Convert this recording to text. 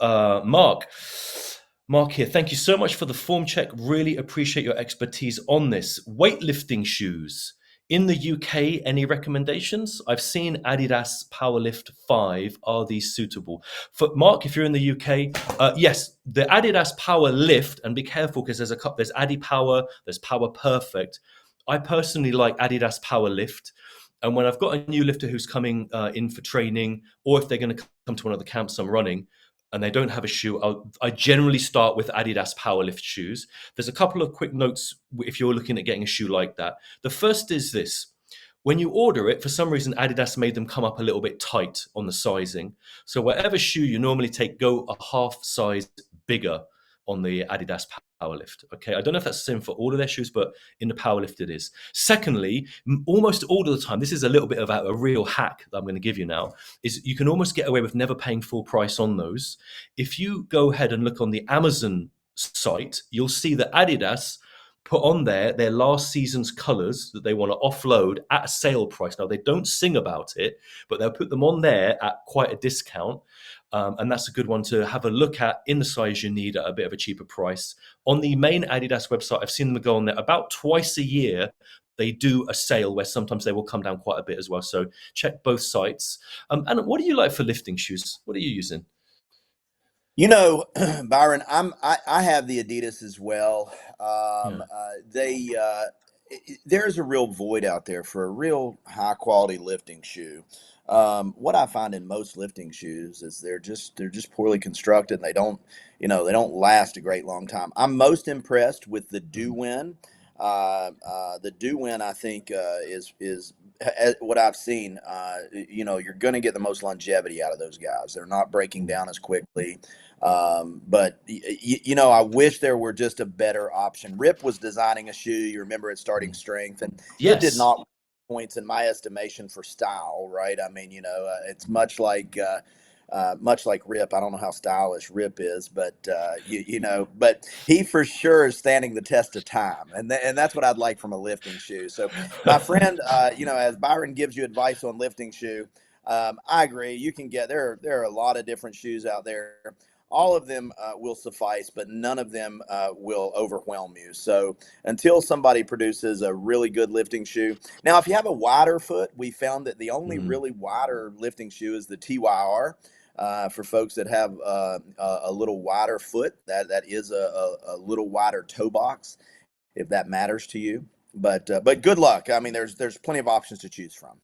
Mark. Mark here. Thank you so much for the form check. Really appreciate your expertise on this. Weightlifting shoes. In the UK, any recommendations? I've seen Adidas Powerlift 5. Are these suitable? For Mark, if you're in the UK, yes, the Adidas Powerlift, and be careful because there's a couple, there's Adi Power, there's Power Perfect. I personally like Adidas Powerlift. And when I've got a new lifter who's coming in for training, or if they're going to come to one of the camps I'm running, and they don't have a shoe, I generally start with Adidas Powerlift shoes. There's a couple of quick notes if you're looking at getting a shoe like that. The first is this. When you order it, for some reason, Adidas made them come up a little bit tight on the sizing. So whatever shoe you normally take, go a half size bigger on the Adidas Powerlift. Okay, I don't know if that's the same for all of their shoes, but in the Powerlift it is. Secondly, almost all of the time, this is a little bit of a real hack that I'm going to give you now, is you can almost get away with never paying full price on those. If you go ahead and look on the Amazon site, you'll see that Adidas put on there their last season's colors that they want to offload at a sale price. Now, they don't sing about it, but they'll put them on there at quite a discount. And that's a good one to have a look at in the size you need at a bit of a cheaper price. On the main Adidas website, I've seen them go on there about twice a year. They do a sale where sometimes they will come down quite a bit as well. So check both sites. And what do you like for lifting shoes? What are you using? You know, Byron, I have the Adidas as well. Yeah. There's a real void out there for a real high quality lifting shoe. What I find in most lifting shoes is they're just poorly constructed. And they don't last a great long time. I'm most impressed with the Mhm. Do-Win. The Do-Win, I think, is what I've seen. You're going to get the most longevity out of those guys. They're not breaking down as quickly. But I wish there were just a better option. Rip was designing a shoe. You remember its starting strength, and it did Yes. not points in my estimation for style. Right? I mean, it's much like Rip. I don't know how stylish Rip is, but he for sure is standing the test of time, and that's what I'd like from a lifting shoe. So, my friend, as Byron gives you advice on lifting shoe, I agree. You can get there are a lot of different shoes out there. All of them will suffice, but none of them will overwhelm you. So until somebody produces a really good lifting shoe. Now, if you have a wider foot, we found that the only Mm. really wider lifting shoe is the TYR. For folks that have a little wider foot, that is a little wider toe box, if that matters to you. But good luck. I mean, there's plenty of options to choose from.